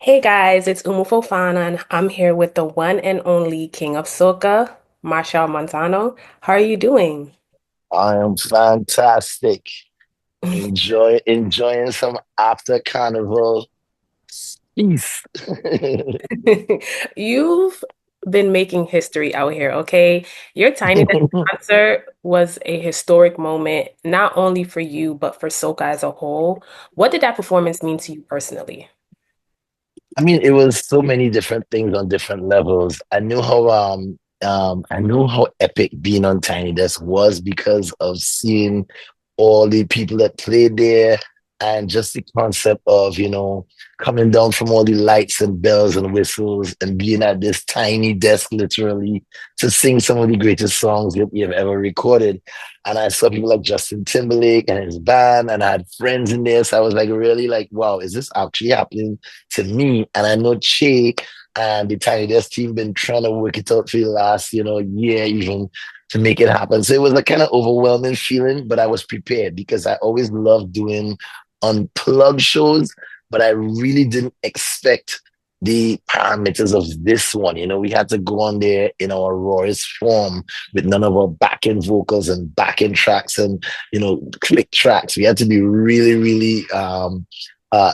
Hey guys, it's Fofana and I'm here with the one and only King of Soca, Machel Montano. How are you doing? I am fantastic. Enjoying some after carnival peace. You've been making history out here, okay? Your Tiny Desk concert was a historic moment, not only for you, but for Soca as a whole. What did that performance mean to you personally? I mean, it was so many different things on different levels. I knew how epic being on Tiny Desk was because of seeing all the people that played there and just the concept of, coming down from all the lights and bells and whistles and being at this tiny desk literally to sing some of the greatest songs that you've ever recorded. And I saw people like Justin Timberlake and his band, and I had friends in there. So I was like, really like, wow, is this actually happening to me? And I know Che and the Tiny Desk team been trying to work it out for the last, year even to make it happen. So it was a kind of overwhelming feeling, but I was prepared because I always loved doing unplugged shows, but I really didn't expect the parameters of this one. We had to go on there in our rawest form with none of our backing vocals and backing tracks and, click tracks. We had to be really, really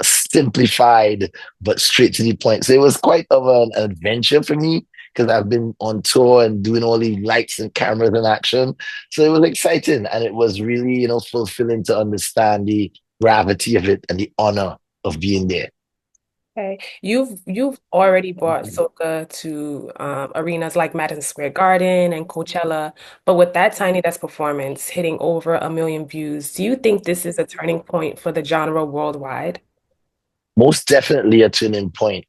simplified, but straight to the point. So it was quite of an adventure for me because I've been on tour and doing all the lights and cameras and action. So it was exciting and it was really, fulfilling to understand the gravity of it and the honor of being there. Okay. You've already brought soca to arenas like Madison Square Garden and Coachella, but with that Tiny Desk performance hitting over 1 million views, do you think this is a turning point for the genre worldwide? Most definitely a turning point.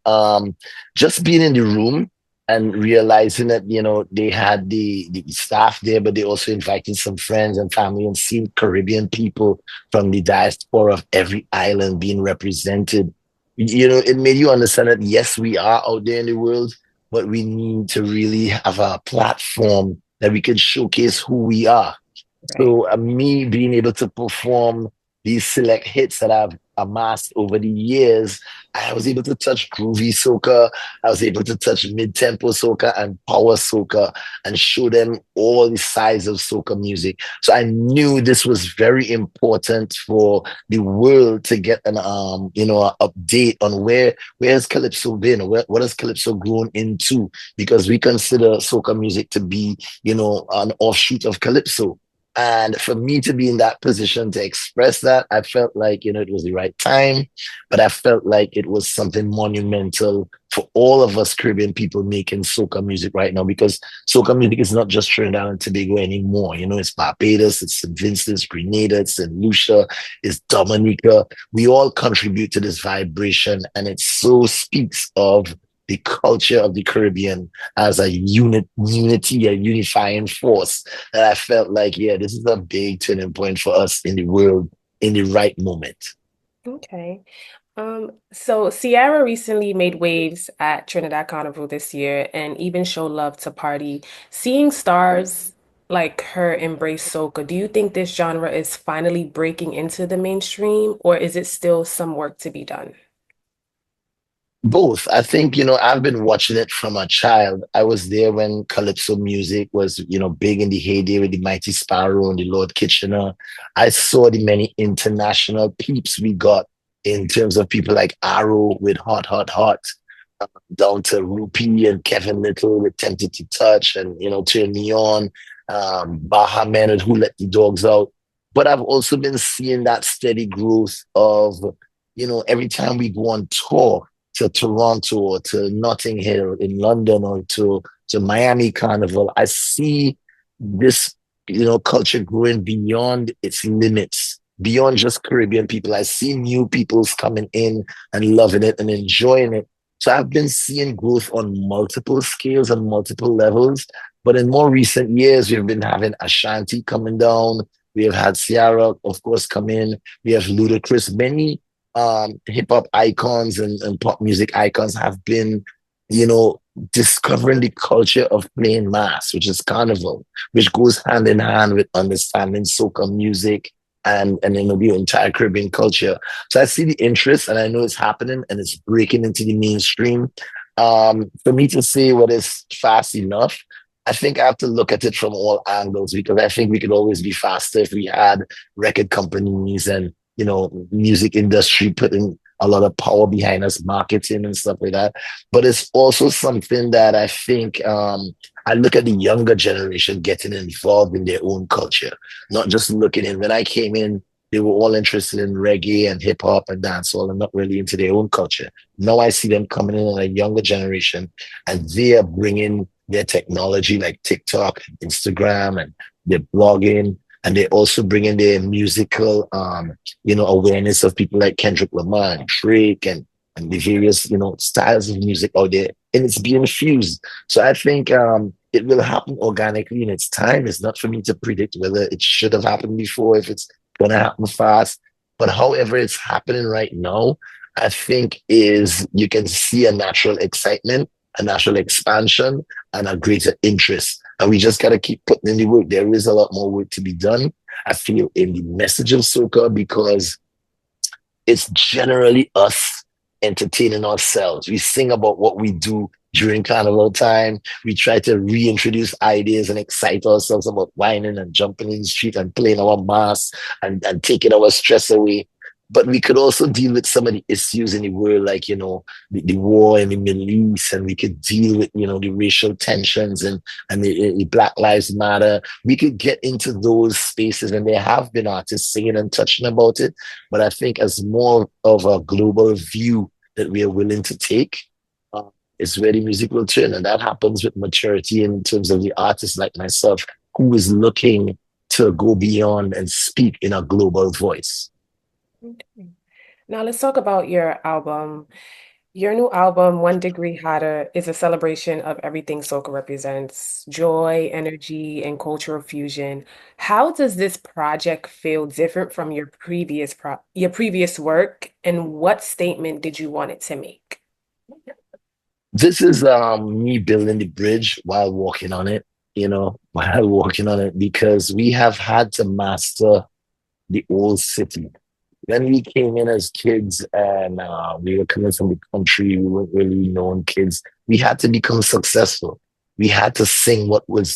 Just being in the room and realizing that, they had the staff there, but they also invited some friends and family and seeing Caribbean people from the diaspora of every island being represented. It made you understand that yes, we are out there in the world, but we need to really have a platform that we can showcase who we are. Right. So me being able to perform these select hits that I've amassed over the years, I was able to touch groovy soca. I was able to touch mid-tempo soca and power soca and show them all the sides of soca music. So I knew this was very important for the world to get an update on where has calypso been, what has calypso grown into, because we consider soca music to be, an offshoot of calypso. And for me to be in that position to express that, I felt like, it was the right time, but I felt like it was something monumental for all of us Caribbean people making soca music right now, because soca music is not just Trinidad and Tobago anymore. It's Barbados, it's St. Vincent, it's Grenada, it's St. Lucia, it's Dominica. We all contribute to this vibration, and it so speaks of the culture of the Caribbean as a unity, a unifying force that I felt like, yeah, this is a big turning point for us in the world in the right moment. Okay. So Ciara recently made waves at Trinidad Carnival this year and even showed love to Party. Seeing stars like her embrace soca, do you think this genre is finally breaking into the mainstream, or is it still some work to be done? Both. I think, I've been watching it from a child. I was there when Calypso music was, big in the heyday with the Mighty Sparrow and the Lord Kitchener. I saw the many international peeps we got in terms of people like Arrow with Hot, Hot, Hot, down to Rupee and Kevin Little with Tempted to Touch and, Turn Me On, Baha Men and Who Let the Dogs Out. But I've also been seeing that steady growth of, every time we go on tour, to Toronto or to Notting Hill in London or to Miami Carnival, I see this, culture growing beyond its limits, beyond just Caribbean people. I see new peoples coming in and loving it and enjoying it. So I've been seeing growth on multiple scales and multiple levels. But in more recent years, we've been having Ashanti coming down. We have had Ciara, of course, come in. We have Ludacris. Many hip hop icons and pop music icons have been, you know, discovering the culture of playing mass, which is carnival, which goes hand in hand with understanding soca music and the entire Caribbean culture. So I see the interest, and I know it's happening, and it's breaking into the mainstream. For me to say what is fast enough, I think I have to look at it from all angles because I think we could always be faster if we had record companies and music industry putting a lot of power behind us, marketing and stuff like that. But it's also something that I think I look at the younger generation getting involved in their own culture, not just looking in. When I came in, they were all interested in reggae and hip hop and dancehall and not really into their own culture. Now I see them coming in a younger generation and they are bringing their technology like TikTok, Instagram, and they're blogging, and they also bring in their musical, awareness of people like Kendrick Lamar and Drake and the various, styles of music out there, and it's being fused. So I think it will happen organically in its time. It's not for me to predict whether it should have happened before, if it's going to happen fast. But however it's happening right now, I think is you can see a natural excitement, a natural expansion, and a greater interest. And we just got to keep putting in the work. There is a lot more work to be done, I feel, in the message of soca because it's generally us entertaining ourselves. We sing about what we do during carnival time. We try to reintroduce ideas and excite ourselves about whining and jumping in the street and playing our mass and taking our stress away. But we could also deal with some of the issues in the world, like, the war in the Middle East, and we could deal with, the racial tensions and the Black Lives Matter. We could get into those spaces, and there have been artists singing and touching about it. But I think as more of a global view that we are willing to take, it's where the music will turn. And that happens with maturity in terms of the artist like myself, who is looking to go beyond and speak in a global voice. Okay. Now let's talk about your album. Your new album, One Degree Hotter, is a celebration of everything soca represents: joy, energy, and cultural fusion. How does this project feel different from your previous work, and what statement did you want it to make? This is me building the bridge while walking on it, while walking on it, because we have had to master the old city. When we came in as kids and we were coming from the country, we weren't really known kids. We had to become successful. We had to sing what would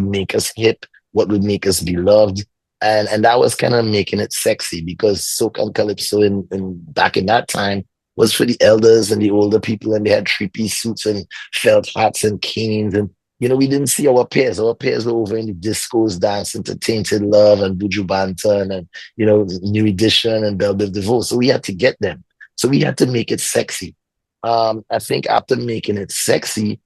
make us hip, what would make us beloved. And that was kind of making it sexy because soca and calypso in back in that time was for the elders and the older people, and they had three-piece suits and felt hats and canes. And we didn't see our peers. Our peers were over in the discos dancing to Tainted Love and Buju Banton and, New Edition and Belle Biv DeVoe. So we had to get them. So we had to make it sexy. I think after making it sexy,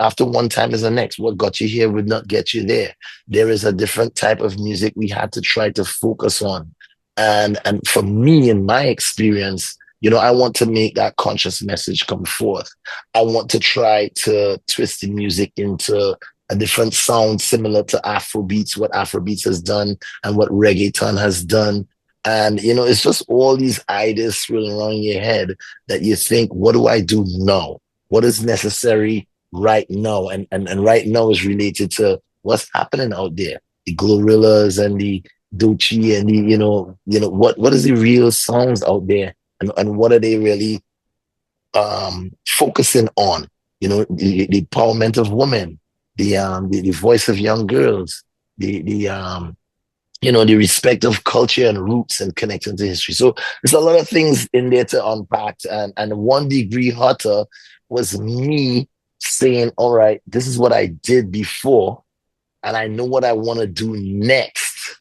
after one time is the next. What got you here would not get you there. There is a different type of music we had to try to focus on. And for me, in my experience, I want to make that conscious message come forth. I want to try to twist the music into a different sound similar to Afrobeats, what Afrobeats has done and what reggaeton has done. And, it's just all these ideas swirling around in your head that you think, what do I do now? What is necessary right now? And right now is related to what's happening out there. The Glorillaz and the Doechii and what is the real songs out there? And what are they really focusing on? The empowerment of women, the voice of young girls, the respect of culture and roots and connecting to history. So there's a lot of things in there to unpack. And 1 degree hotter was me saying, all right, this is what I did before, and I know what I want to do next.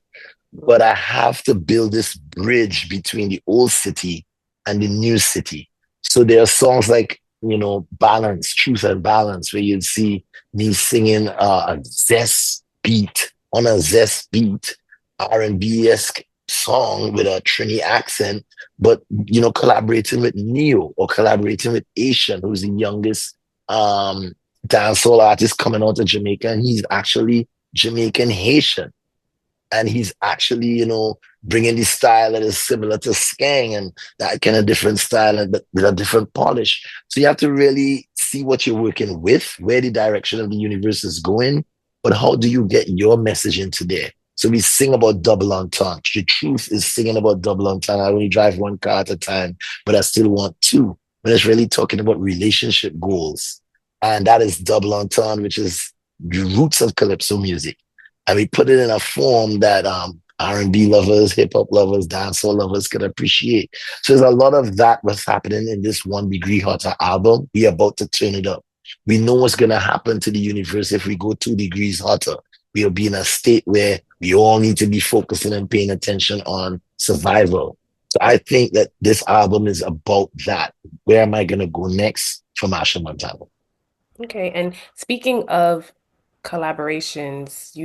But I have to build this bridge between the old city and the new city. So there are songs like, Balance, Truth and Balance, where you'd see me singing a zest beat on a zest beat, R&B-esque song with a Trini accent, but, collaborating with Ne-Yo or collaborating with Asian, who's the youngest dancehall artist coming out of Jamaica. And he's actually Jamaican Haitian. And he's actually, bringing the style that is similar to Skang and that kind of different style, but with a different polish. So you have to really see what you're working with, where the direction of the universe is going, but how do you get your message into there? So we sing about double entendre. The truth is singing about double entendre. I only drive one car at a time, but I still want two. But it's really talking about relationship goals. And that is double entendre, which is the roots of calypso music. And we put it in a form that R&B lovers, hip hop lovers, dancehall lovers could appreciate. So there's a lot of that was happening in this One Degree Hotter album. We are about to turn it up. We know what's going to happen to the universe if we go 2 degrees hotter. We'll be in a state where we all need to be focusing and paying attention on survival. So I think that this album is about that. Where am I going to go next for Machel Montano? Okay, and speaking of collaborations,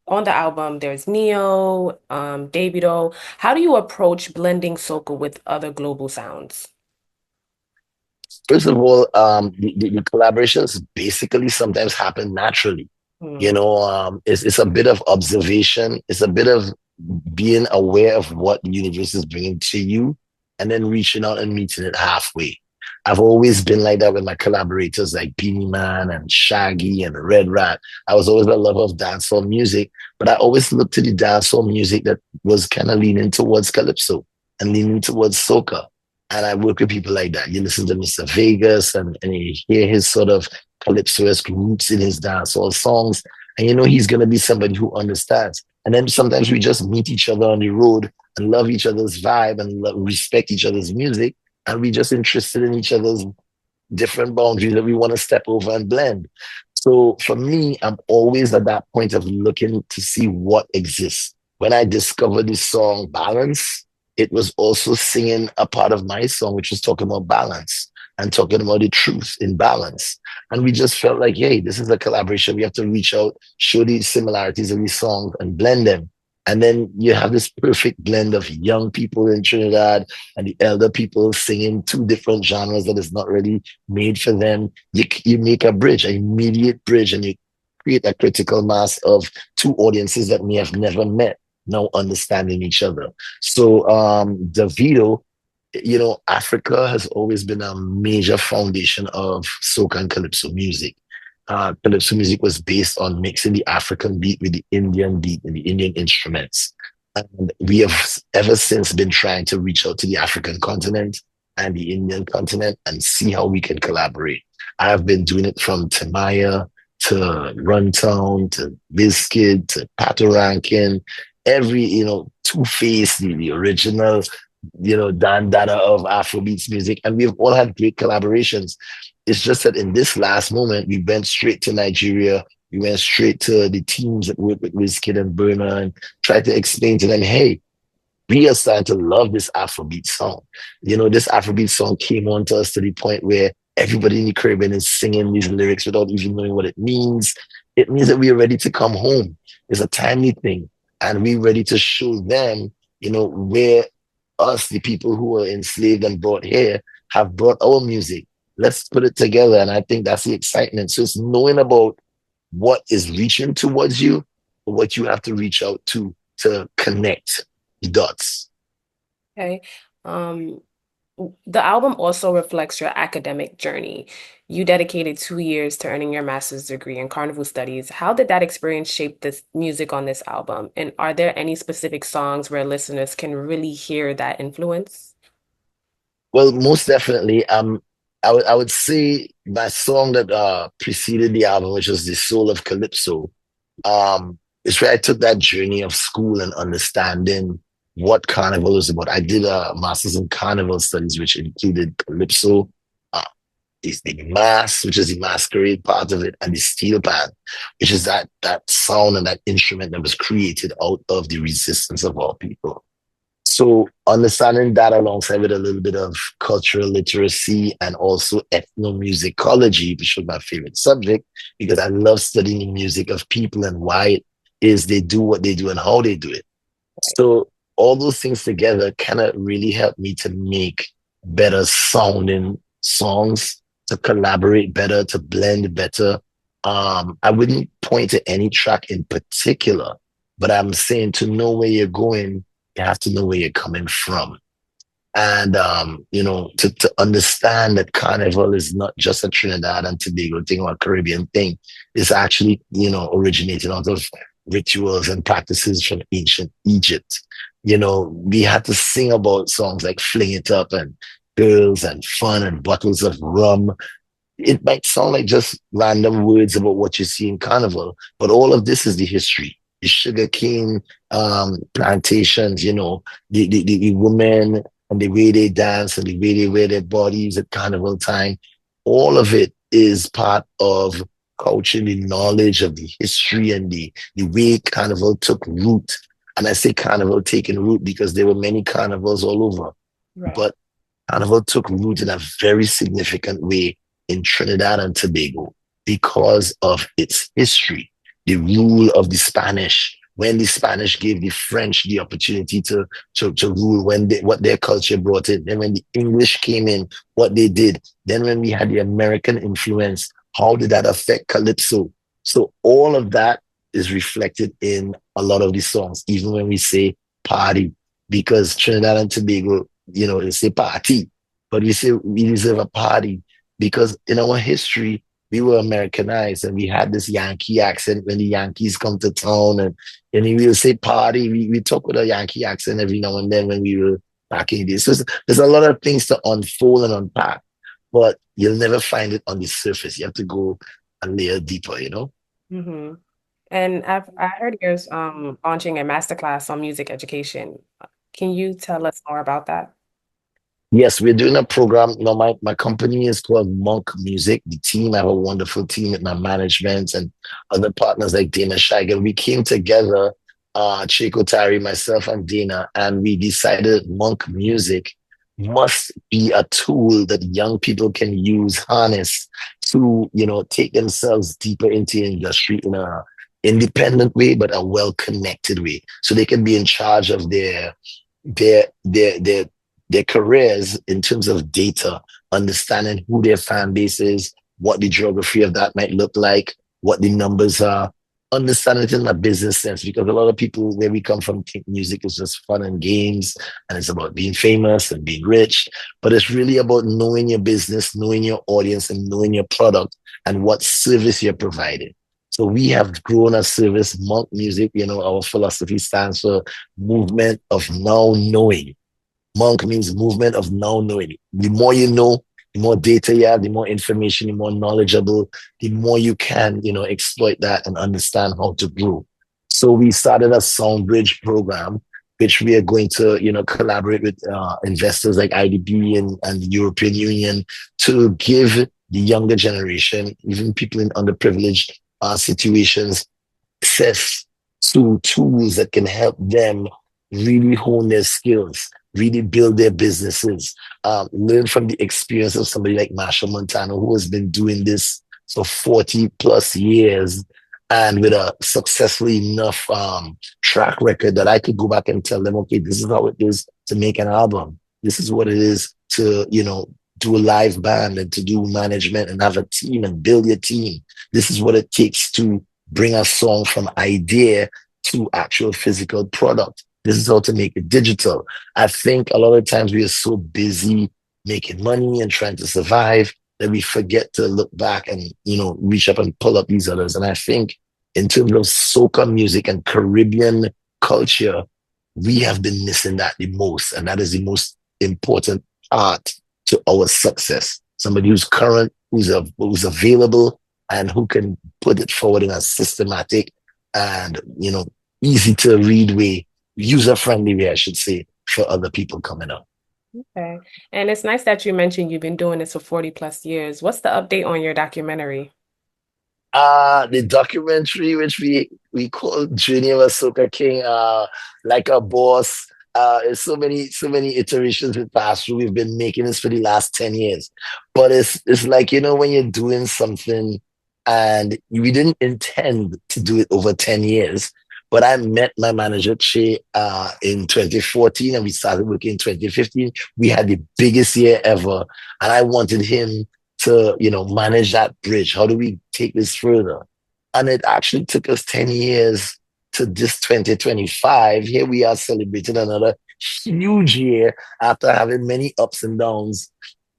on the album, there's Ne-Yo, Davido. How do you approach blending soca with other global sounds? First of all, the collaborations basically sometimes happen naturally. Hmm. It's a bit of observation. It's a bit of being aware of what the universe is bringing to you and then reaching out and meeting it halfway. I've always been like that with my collaborators like Beanie Man and Shaggy and Red Rat. I was always a lover of dancehall music, but I always looked to the dancehall music that was kind of leaning towards calypso and leaning towards soca. And I work with people like that. You listen to Mr. Vegas and you hear his sort of calypso-esque roots in his dancehall songs. And you know he's going to be somebody who understands. And then sometimes we just meet each other on the road and love each other's vibe and respect each other's music. And we just interested in each other's different boundaries that we want to step over and blend. So for me, I'm always at that point of looking to see what exists. When I discovered this song, Balance, it was also singing a part of my song, which was talking about balance and talking about the truth in balance. And we just felt like, hey, this is a collaboration. We have to reach out, show the similarities of these songs and blend them. And then you have this perfect blend of young people in Trinidad and the elder people singing two different genres that is not really made for them. You make a bridge, an immediate bridge, and you create a critical mass of two audiences that may have never met now understanding each other. So Davido, Africa has always been a major foundation of soca and calypso music. Calypso music was based on mixing the African beat with the Indian beat and the Indian instruments. And we have ever since been trying to reach out to the African continent and the Indian continent and see how we can collaborate. I have been doing it from Tamaya to Runtown to Biscuit to Pato Rankin, every, Two-Face, the original, Dan Dada of Afrobeats music. And we've all had great collaborations. It's just that in this last moment, we went straight to Nigeria. We went straight to the teams that work with Wizkid and Burna and tried to explain to them, hey, we are starting to love this Afrobeat song. This Afrobeat song came on to us to the point where everybody in the Caribbean is singing these lyrics without even knowing what it means. It means that we are ready to come home. It's a timely thing. And we're ready to show them, where us, the people who were enslaved and brought here, have brought our music. Let's put it together. And I think that's the excitement. So it's knowing about what is reaching towards you, what you have to reach out to connect the dots. Okay. Um, the album also reflects your academic journey. You dedicated 2 years to earning your master's degree in Carnival Studies. How did that experience shape this music on this album? And are there any specific songs where listeners can really hear that influence? Well, most definitely. I would say my song that preceded the album, which was The Soul of Calypso, is where I took that journey of school and understanding what Carnival is about. I did a master's in Carnival Studies, which included Calypso, uh, is the mass, which is the masquerade part of it, and the steel pan, which is that sound and that instrument that was created out of the resistance of our people. So understanding that alongside with a little bit of cultural literacy and also ethnomusicology, which was my favorite subject, because I love studying the music of people and why it is they do what they do and how they do it. So all those things together kind of really helped me to make better sounding songs, to collaborate better, to blend better. I wouldn't point to any track in particular, but I'm saying to know where you're going, you have to know where you're coming from. And to understand that Carnival is not just a Trinidad and Tobago thing or a Caribbean thing. It's actually, originating out of rituals and practices from ancient Egypt. We had to sing about songs like Fling It Up and girls and fun and bottles of rum. It might sound like just random words about what you see in Carnival, but all of this is the history. The sugarcane plantations, the women and the way they dance and the way they wear their bodies at Carnival time. All of it is part of culture, the knowledge of the history and the way Carnival took root. And I say Carnival taking root because there were many carnivals all over. Right. But Carnival took root in a very significant way in Trinidad and Tobago because of its history, the rule of the Spanish. When the Spanish gave the French the opportunity to rule, what their culture brought in. Then when the English came in, what they did. Then when we had the American influence, how did that affect Calypso? So all of that is reflected in a lot of the songs, even when we say party, because Trinidad and Tobago, they say party, but we say we deserve a party because in our history, we were Americanized and we had this Yankee accent when the Yankees come to town and we will say party. We talk with a Yankee accent every now and then when we were back in the days. So there's a lot of things to unfold and unpack, but you'll never find it on the surface. You have to go a layer deeper. Hmm. And I heard you're launching a masterclass on music education. Can you tell us more about that? Yes, we're doing a program. My company is called Monk Music. The team, I have a wonderful team with my management and other partners like Dana Shiger. We came together, Chico Tari, myself, and Dana, and we decided Monk Music must be a tool that young people can use, harness to, take themselves deeper into the industry in a independent way, but a well-connected way. So they can be in charge of their their their their careers in terms of data, understanding who their fan base is, what the geography of that might look like, what the numbers are, understand it in a business sense. Because a lot of people where we come from think music is just fun and games and it's about being famous and being rich. But it's really about knowing your business, knowing your audience, and knowing your product and what service you're providing. So we have grown a service, Monk Music. Our philosophy stands for movement of now knowing. Monk means movement of now knowing. The more you know, the more data you have, the more information, the more knowledgeable, the more you can, exploit that and understand how to grow. So we started a Soundbridge program, which we are going to, collaborate with investors like IDB and the European Union to give the younger generation, even people in underprivileged situations, access to tools that can help them really hone their skills, really build their businesses, learn from the experience of somebody like Machel Montano, who has been doing this for 40 plus years and with a successful enough track record that I could go back and tell them, okay, this is how it is to make an album. This is what it is to, do a live band and to do management and have a team and build your team. This is what it takes to bring a song from idea to actual physical product. This is how to make it digital. I think a lot of times we are so busy making money and trying to survive that we forget to look back and, reach up and pull up these others. And I think in terms of soca music and Caribbean culture, we have been missing that the most. And that is the most important part to our success. Somebody who's current, who's available, and who can put it forward in a systematic and, easy to read way, user friendly way, I should say, for other people coming up. Okay. And it's nice that you mentioned you've been doing this for 40 plus years. What's the update on your documentary? The documentary which we call Junior was Soca King, like a boss. It's so many iterations we passed through. We've been making this for the last 10 years. But it's like, when you're doing something and we didn't intend to do it over 10 years. But I met my manager Che in 2014 and we started working in 2015. We had the biggest year ever. And I wanted him to, manage that bridge. How do we take this further? And it actually took us 10 years to this 2025. Here we are celebrating another huge year after having many ups and downs.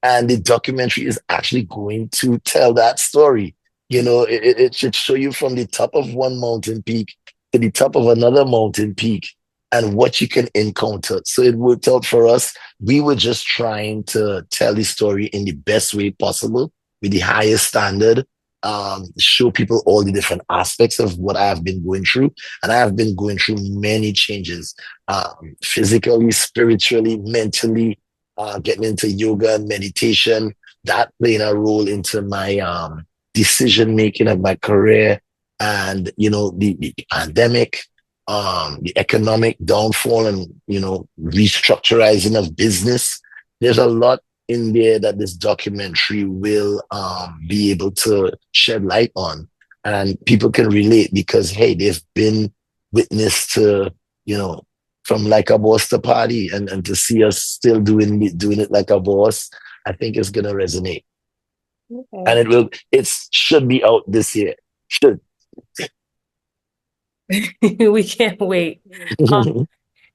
And the documentary is actually going to tell that story. It should show you from the top of one mountain peak to the top of another mountain peak and what you can encounter. So it worked out for us. We were just trying to tell the story in the best way possible with the highest standard, show people all the different aspects of what I have been going through. And I have been going through many changes, physically, spiritually, mentally, getting into yoga and meditation, that playing a role into my decision making of my career, and the pandemic, the economic downfall, and restructuring of business. There's a lot in there that this documentary will be able to shed light on, and people can relate because hey, they've been witness to from like a boss to party, and to see us still doing it like a boss. I think it's gonna resonate, and Okay. it should be out this year. Should. We can't wait.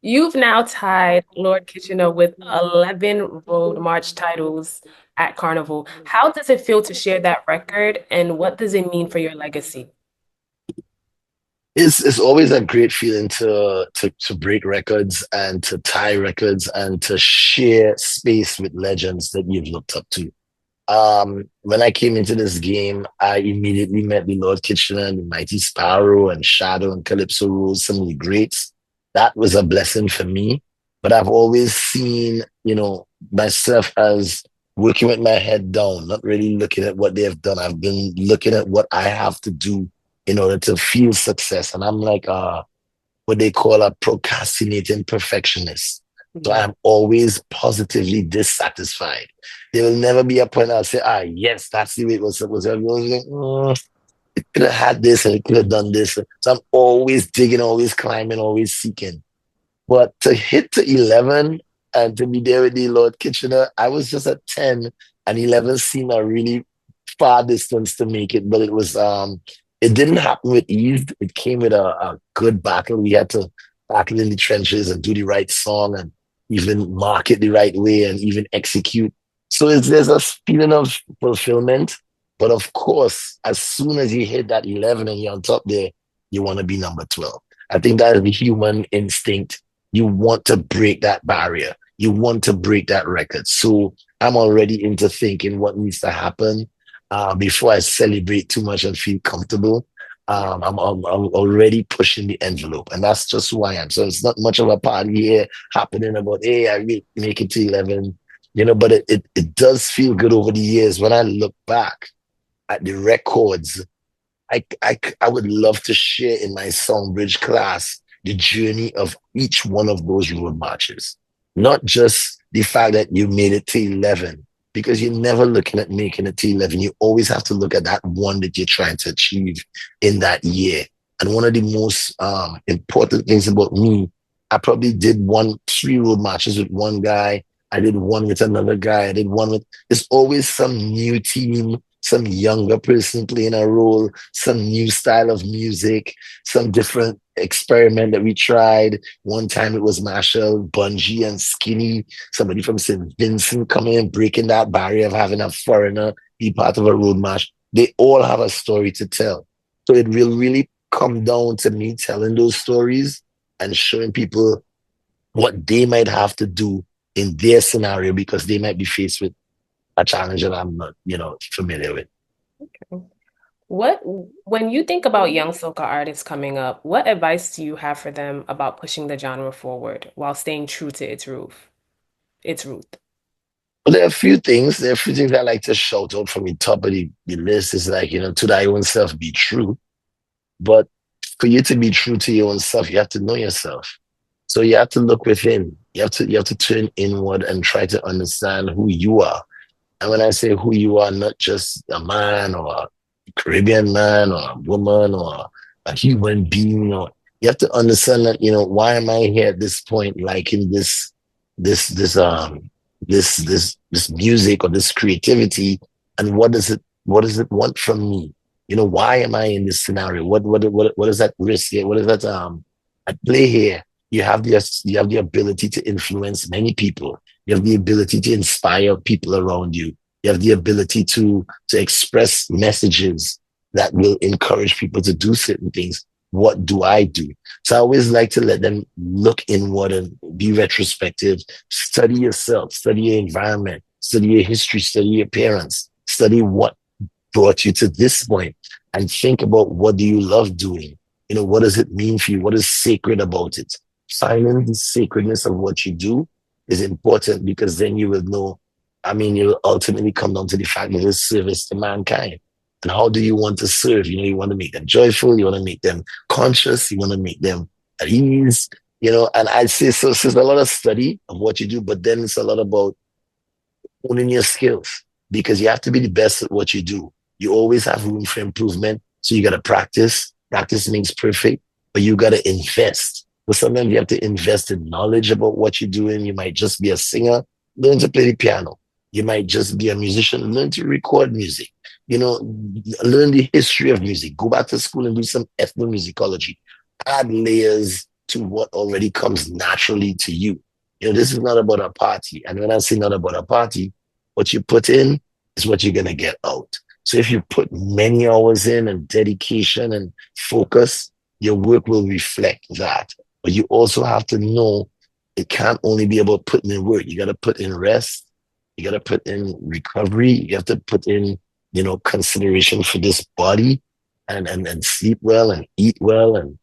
You've now tied Lord Kitchener with 11 Road March titles at Carnival. How does it feel to share that record, and what does it mean for your legacy? It's always a great feeling to break records and to tie records and to share space with legends that you've looked up to. When I came into this game, I immediately met the Lord Kitchener and the Mighty Sparrow and Shadow and Calypso Rose, some of the greats. That was a blessing for me. But I've always seen, myself as working with my head down, not really looking at what they have done. I've been looking at what I have to do in order to feel success. And I'm like what they call a procrastinating perfectionist. So Yeah. I'm always positively dissatisfied. There will never be a point I'll say, yes, that's the way it was supposed to be. Like, it could have had this and it could have done this. So I'm always digging, always climbing, always seeking. But to hit to 11 and to be there with the Lord Kitchener, I was just at 10, and 11 seemed a really far distance to make it. But it didn't happen with ease. It came with a good battle. We had to battle in the trenches and do the right song and even market the right way and even execute. So there's a feeling of fulfillment. But of course, as soon as you hit that 11 and you're on top there, you want to be number 12. I think that is the human instinct. You want to break that barrier. You want to break that record. So I'm already into thinking what needs to happen before I celebrate too much and feel comfortable. I'm already pushing the envelope, and that's just who I am. So it's not much of a party here happening about, hey, I really make it to 11, but it does feel good over the years. When I look back at the records, I would love to share in my Songbridge class the journey of each one of those road marches, not just the fact that you made it to 11, because you're never looking at making it to 11. You always have to look at that one that you're trying to achieve in that year. And one of the most important things about me, I probably did 3 road marches with one guy. I did one with another guy. I did one with, there's always some new team, some younger person playing a role, some new style of music, some different experiment that we tried. One time it was Machel, Bungie, and Skinny, somebody from St. Vincent coming and breaking that barrier of having a foreigner be part of a road march. They all have a story to tell. So it will really come down to me telling those stories and showing people what they might have to do in their scenario because they might be faced with a challenge that I'm not, familiar with. What, when you think about young soca artists coming up, what advice do you have for them about pushing the genre forward while staying true to its root? Well, there are a few things. There are a few things I like to shout out from the top of the list. Is like, to thy own self be true. But for you to be true to your own self, you have to know yourself. So you have to look within. You have to turn inward and try to understand who you are. And when I say who you are, not just a man or a Caribbean man or a woman or a human being, or you have to understand that, why am I here at this point, like in this, this, this music or this creativity, and what does it want from me? Why am I in this scenario? What is that risk here? What is that, at play here? You have the ability to influence many people. You have the ability to inspire people around you. You have the ability to express messages that will encourage people to do certain things. what do I do? So I always like to let them look inward and be retrospective. Study yourself, study your environment, study your history, study your parents, study what brought you to this point, and think about what do you love doing? What does it mean for you? What is sacred about it? Finding the sacredness of what you do is important because then you will know. I mean, you'll ultimately come down to the fact that it's service to mankind. And how do you want to serve? You want to make them joyful, you want to make them conscious, you want to make them at ease, and I'd say so there's a lot of study of what you do, but then it's a lot about honing your skills because you have to be the best at what you do. You always have room for improvement. So you got to practice. Practice makes perfect, but you got to invest. But sometimes you have to invest in knowledge about what you're doing. You might just be a singer, learn to play the piano. You might just be a musician, learn to record music. Learn the history of music. Go back to school and do some ethnomusicology. Add layers to what already comes naturally to you. This is not about a party. And when I say not about a party, what you put in is what you're going to get out. So if you put many hours in and dedication and focus, your work will reflect that. But you also have to know it can't only be about putting in work. You got to put in rest. You got to put in recovery. You have to put in, consideration for this body and sleep well and eat well and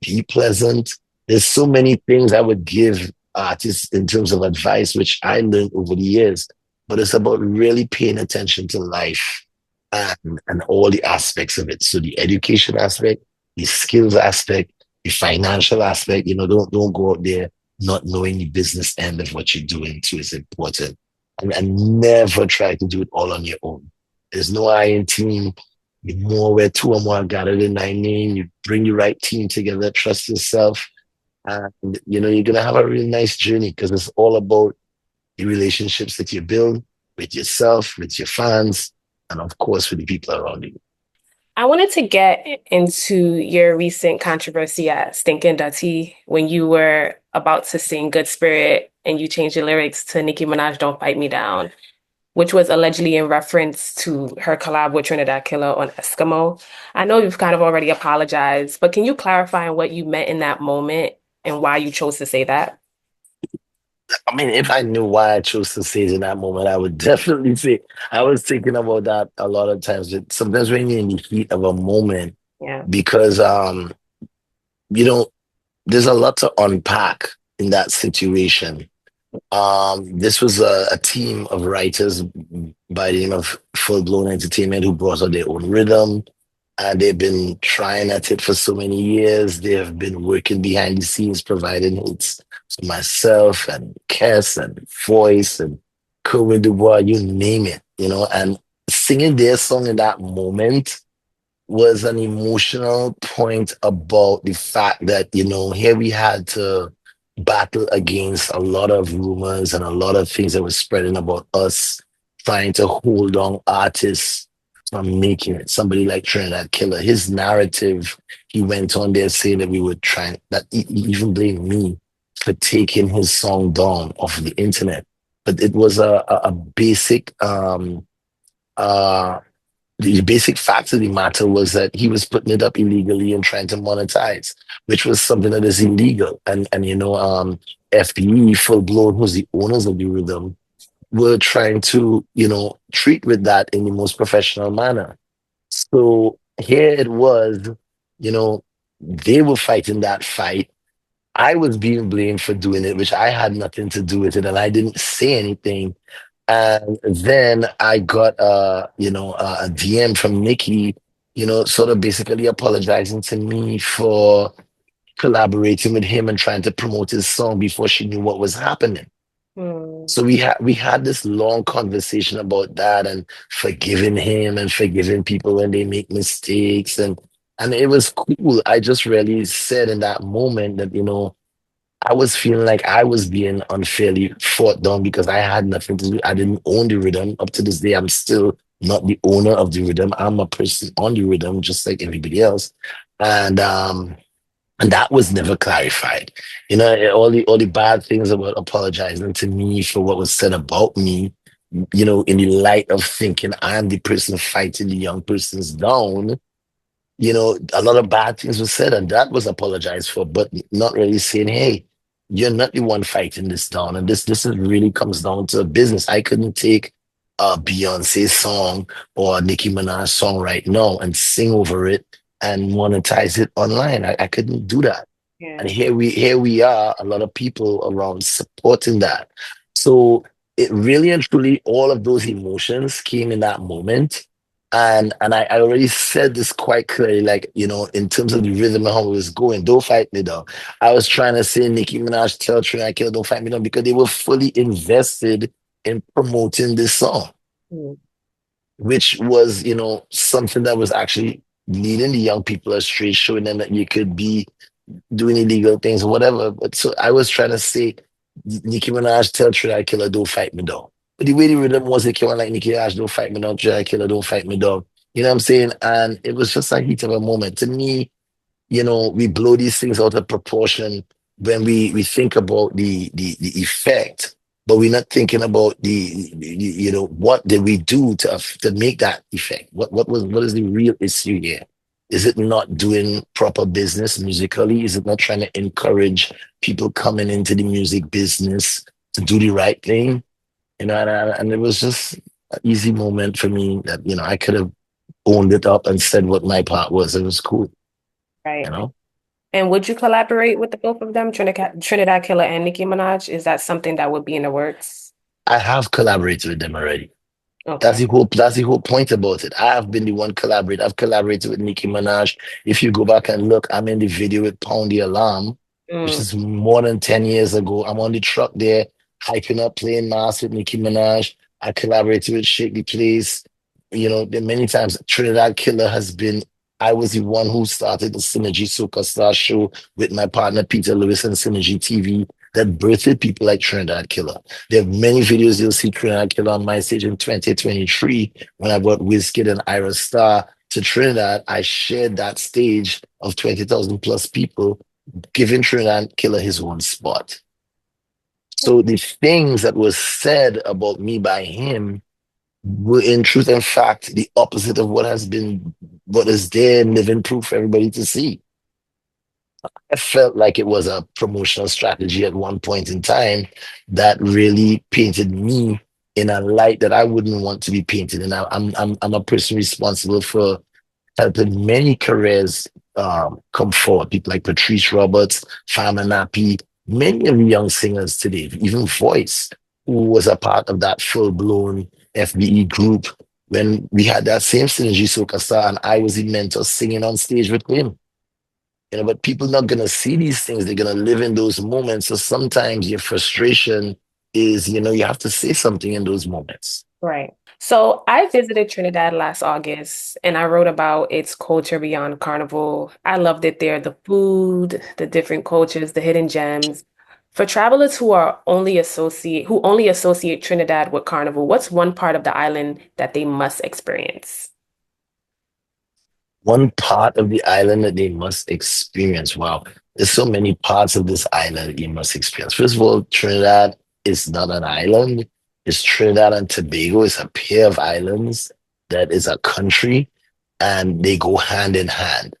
be pleasant. There's so many things I would give artists in terms of advice, which I learned over the years, but it's about really paying attention to life and all the aspects of it. So the education aspect, the skills aspect, the financial aspect, don't go out there not knowing the business end of what you're doing too is important. And never try to do it all on your own. There's no I in team. The more where two or more are gathered in thy name, you bring the right team together, trust yourself, and you're gonna have a really nice journey because it's all about the relationships that you build with yourself, with your fans, and of course with the people around you. I wanted to get into your recent controversy at Stink N Dutty when you were about to sing Good Spirit and you changed your lyrics to Nicki Minaj, Don't Fight Me Down, which was allegedly in reference to her collab with Trinidad Killa on Eskimo. I know you've kind of already apologized, but can you clarify what you meant in that moment and why you chose to say that? I mean, if I knew why I chose to say it in that moment, I would definitely say I was thinking about that a lot of times. Sometimes when you're in the heat of a moment, Yeah. because you know, there's a lot to unpack in that situation. This was a team of writers by the name of Full Blown Entertainment who brought out their own rhythm. And they've been trying at it for so many years. They have been working behind the scenes, providing hits to myself and Kess and Voice and Kerwin Dubois, you name it, and singing their song in that moment was an emotional point about the fact that, here we had to battle against a lot of rumors and a lot of things that were spreading about us trying to hold on artists from making it. Somebody like Trinidad Killa, his narrative, he went on there saying that we were trying, that he even blamed me for taking his song down off the internet. But it was a basic the basic fact of the matter was that he was putting it up illegally and trying to monetize, which was something that is illegal. And FBE, Full Blown, who's the owners of the rhythm, were trying to, treat with that in the most professional manner. So here it was, you know, they were fighting that fight. I was being blamed for doing it, which I had nothing to do with it, and I didn't say anything. And then I got a DM from Nikki, sort of basically apologizing to me for collaborating with him and trying to promote his song before she knew what was happening. Hmm. So we had this long conversation about that and forgiving him and forgiving people when they make mistakes and it was cool. I just really said in that moment that, I was feeling like I was being unfairly fought down because I had nothing to do. I didn't own the rhythm. Up to this day, I'm still not the owner of the rhythm. I'm a person on the rhythm, just like everybody else. And that was never clarified. All the bad things about apologizing to me for what was said about me, in the light of thinking I'm the person fighting the young persons down, a lot of bad things were said, and that was apologized for, but not really saying, "Hey, you're not the one fighting this down." And this is really comes down to business. I couldn't take a Beyonce song or a Nicki Minaj song right now and sing over it and monetize it online. I couldn't do that. Yeah. And here we are, a lot of people around supporting that. So it really and truly, all of those emotions came in that moment. And I already said this quite clearly, like, in terms of the rhythm and how it was going, don't fight me down. I was trying to say Nicki Minaj tell Trinidad Killa don't fight me down because they were fully invested in promoting this song, Mm. which was, something that was actually leading the young people astray, showing them that you could be doing illegal things or whatever. But so I was trying to say, Nicki Minaj tell Trinidad Killer don't fight me down. But the way the rhythm was, it came on like Nicki Minaj don't fight me down, Trinidad Killer don't fight me down. You know what I'm saying? And it was just a heat of a moment. To me, we blow these things out of proportion when we think about the effect, but we're not thinking about what did we do to make that effect? What is the real issue here? Is it not doing proper business musically? Is it not trying to encourage people coming into the music business to do the right thing? And it was just an easy moment for me that I could have owned it up and said what my part was. It was cool, you Right. know. And would you collaborate with the both of them, Trinidad Killa and Nicki Minaj? Is that something that would be in the works? I have collaborated with them already. That's Okay. the whole that's the whole point about it. I have been the one collaborate. I've collaborated with Nicki Minaj. If you go back and look, I'm in the video with Pound the Alarm, which Mm. is more than 10 years ago. I'm on the truck there, hyping up, playing mass with Nicki Minaj. I collaborated with Shake the Place. There many times Trinidad Killer has been. I was the one who started the Synergy Soca Star show with my partner Peter Lewis and Synergy TV that birthed people like Trinidad Killer. There are many videos you'll see Trinidad Killer on my stage in 2023 when I brought Wizkid and Ira Star to Trinidad. I shared that stage of 20,000 plus people, giving Trinidad Killer his own spot. So the things that was said about me by him were in truth and fact the opposite of what is there living proof for everybody to see. I felt like it was a promotional strategy at one point in time that really painted me in a light that I wouldn't want to be painted. And I'm a person responsible for helping many careers come forward. People like Patrice Roberts, Farmer Nappy, many of the young singers today, even Voice, who was a part of that full blown FBE group when we had that same Synergy Soca Star, and I was the mentor singing on stage with him. But people not gonna see these things. They're gonna live in those moments. So sometimes your frustration is, you have to say something in those moments. Right. So I visited Trinidad last August and I wrote about its culture beyond Carnival. I loved it there, the food, the different cultures, the hidden gems. For travelers who only associate Trinidad with Carnival, what's one part of the island that they must experience? One part of the island that they must experience. Wow, there's so many parts of this island that you must experience. First of all, Trinidad is not an island. It's Trinidad and Tobago. It's a pair of islands that is a country, and they go hand in hand.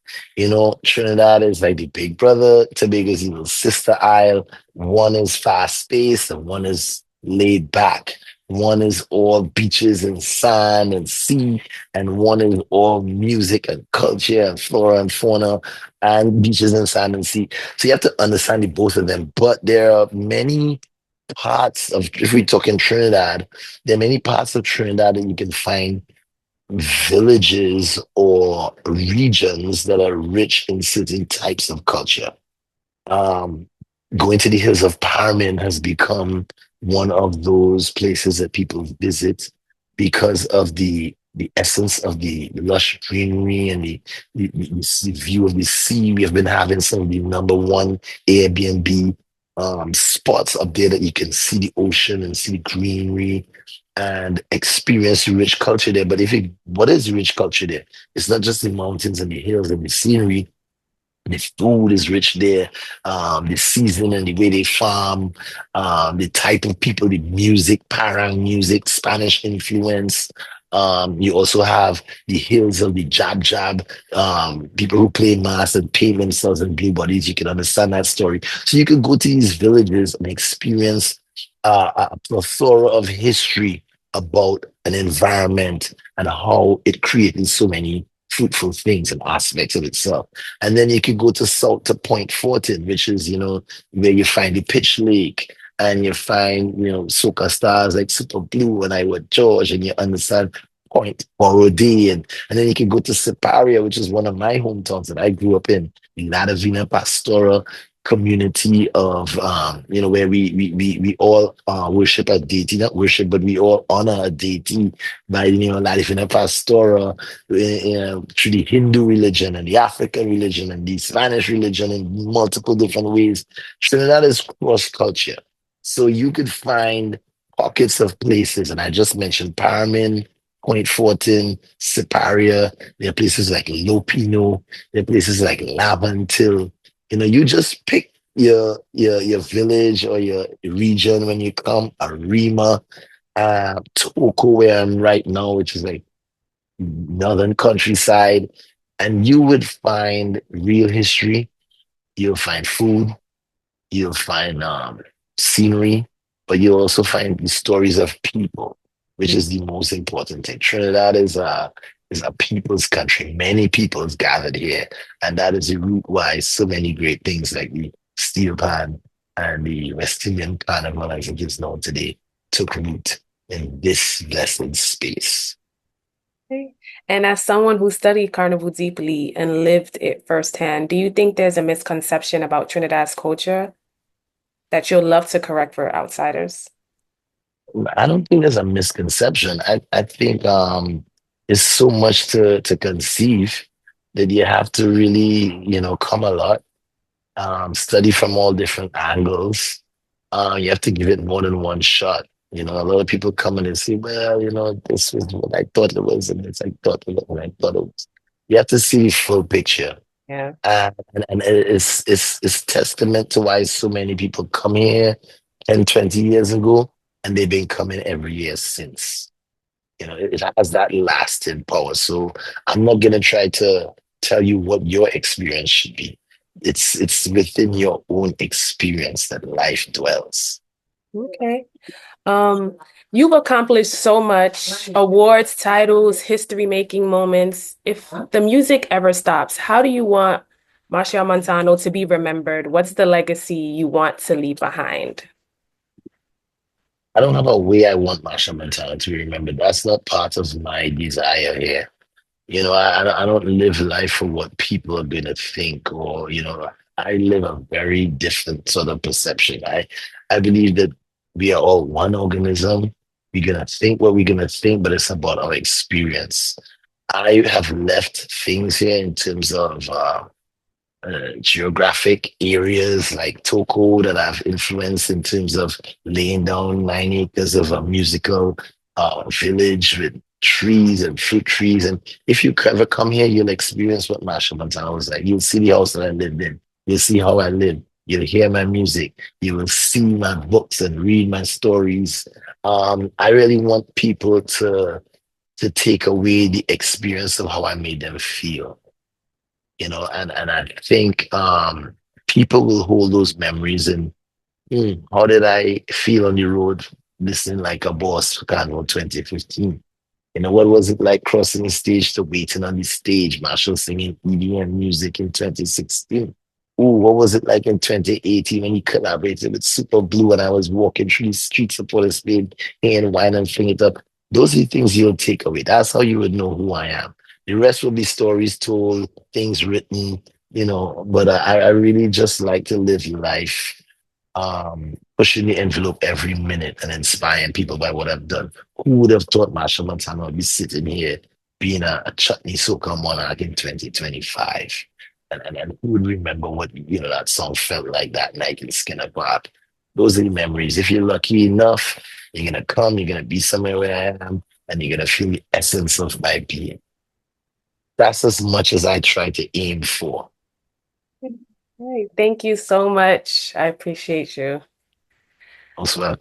Trinidad is like the big brother, Tobago is the little sister isle. One is fast paced and one is laid back. One is all beaches and sand and sea, and one is all music and culture and flora and fauna and beaches and sand and sea. So you have to understand the both of them. But there are many parts of, if we talk in Trinidad, there are many parts of Trinidad that you can find villages or regions that are rich in certain types of culture. Um, Going to the hills of Parmin has become one of those places that people visit because of the essence of the lush greenery and the view of the sea. We have been having some of the number one Airbnb spots up there that you can see the ocean and see the greenery and experience the rich culture there. But what is the rich culture there? It's not just the mountains and the hills and the scenery. The food is rich there, the season and the way they farm, the type of people, the music, parang music, Spanish influence. You also have the hills of the jab jab, people who play mass and paint themselves in blue bodies. You can understand that story. So you can go to these villages and experience a plethora of history about an environment and how it created so many fruitful things and aspects of itself. And then you could go to south to Point Fortin, which is, where you find the Pitch Lake and you find, soca stars like Super Blue and I with George, and you understand Point Borody, and then you can go to Siparia, which is one of my hometowns that I grew up in, the Latavina Pastoral community of where we all worship a deity, not worship, but we all honor a deity by Latavina Pastoral through the Hindu religion and the African religion and the Spanish religion in multiple different ways. Trinidad is cross culture. So you could find pockets of places, and I just mentioned Paramin, Point Fortin, Siparia. There are places like Lopino. There are places like Lavantil. You just pick your village or your region when you come. Arima, Toko, where I'm right now, which is like northern countryside, and you would find real history. You'll find food, you'll find scenery, but you'll also find the stories of people, which is the most important thing. Trinidad is a people's country. Many peoples gathered here, and that is the root why so many great things like the steel pan and the West Indian Carnival, as it is known today, took root in this blessed space. Okay. And as someone who studied Carnival deeply and lived it firsthand, do you think there's a misconception about Trinidad's culture that you'll love to correct for outsiders? I don't think there's a misconception. I think it's so much to conceive that you have to really, come a lot, study from all different angles. You have to give it more than one shot. A lot of people come in and say, well, this was what I thought it was, and it's I thought it was what I thought it was. You have to see the full picture. Yeah. And it's testament to why so many people come here 10, 20 years ago, and they've been coming every year since. It has that lasting power. So I'm not gonna try to tell you what your experience should be. It's within your own experience that life dwells. Okay. Um, you've accomplished so much, awards, titles, history making moments. If the music ever stops, how do you want Machel Montano to be remembered? What's the legacy you want to leave behind? I don't have a way I want Machel Montano to be remembered. That's not part of my desire here. I don't live life for what people are going to think, or, I live a very different sort of perception. I believe that we are all one organism. We're going to think what we're going to think, but it's about our experience. I have left things here in terms of geographic areas like Toko that I've influenced in terms of laying down 9 acres of a musical village with trees and fruit trees. And if you ever come here, you'll experience what Machel Montano was like. You'll see the house that I lived in. You'll see how I live. You'll hear my music. You will see my books and read my stories. I really want people to take away the experience of how I made them feel, and I think people will hold those memories and how did I feel on the road listening like a boss for Carnival 2015? What was it like crossing the stage to waiting on the stage, Marshall singing EDM music in 2016? Ooh, what was it like in 2018 when he collaborated with Super Blue and I was walking through the streets of Port of Spain, and wine and fling it up? Those are the things you'll take away. That's how you would know who I am. The rest will be stories told, things written, but I really just like to live life pushing the envelope every minute and inspiring people by what I've done. Who would have thought Machel Montano would be sitting here being a chutney soca monarch in 2025? And who would remember what that song felt like that night in Skinner Park? Those are the memories. If you're lucky enough, you're gonna come, you're gonna be somewhere where I am, and you're gonna feel the essence of my being. That's as much as I try to aim for. Right. Thank you so much. I appreciate you. Also,